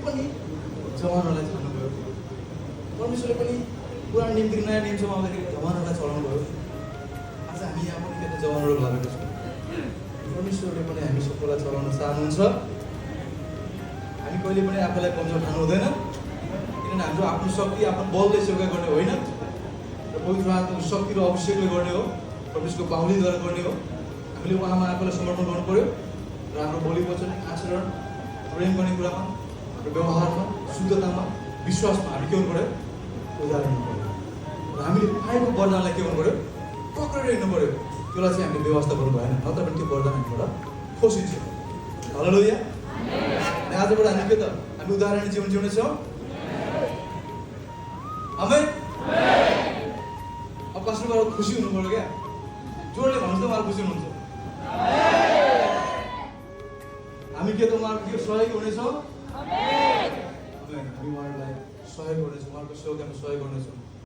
पनि जवानहरूलाई छान्नुभयो। परमेश्वरले पनि पुरानो नियमदेखि नयाँ नियमसम्म आउँदाखेरि जवानहरूलाई चलाउनु भयो। आज हामी यहाँ पनि केही जवानहरू लागेको छौँ। परमेश्वरले पनि हामी सबैलाई चलाउन चाहनुहुन्छ। हामी कहिले पनि आफूलाई कमजोर ठान्नु हुँदैन, किनभने हाम्रो आफ्नो शक्ति आफ्नो बलले सेवा गर्ने होइन, र पवित्र आत्माको शक्ति र अभिषेकले गर्ने हो, परमेश्वरको बाहुलीद्वारा गर्ने हो। हामीले उहाँमा आफूलाई समर्पण गर्नु पर्यो र हाम्रो बोली वचन आचरण प्रेम गर्ने कुरामा र व्यवहारमा शुद्धतामा विश्वासमा हामी के हुनु पर्यो, उदाहरण हुनु पर्यो। र हामीले पाएको वरदानलाई के हुनु पर्यो, पक्रेर हिँड्नु पर्यो। त्यसलाई चाहिँ हामीले व्यवस्था गर्नु भएन, नत्र पनि त्यो वरदान हामीबाट खोसिन्छ। हालेलुया। आजबाट हामी के त हामी उदाहरण जीवन जिउनेछौँ। आमेन। अब कसैबाट खुसी हुनु पर्यो क्या, जोडले भन्नुहोस् त उहाँहरू खुसी हुनुहुन्छ। हामी के त उहाँहरूको के सहयोग हुनेछौँ। हामी उहाँहरूलाई सहयोग गर्नेछौँ, उहाँहरूको सेवामा सहयोग गर्नेछौँ।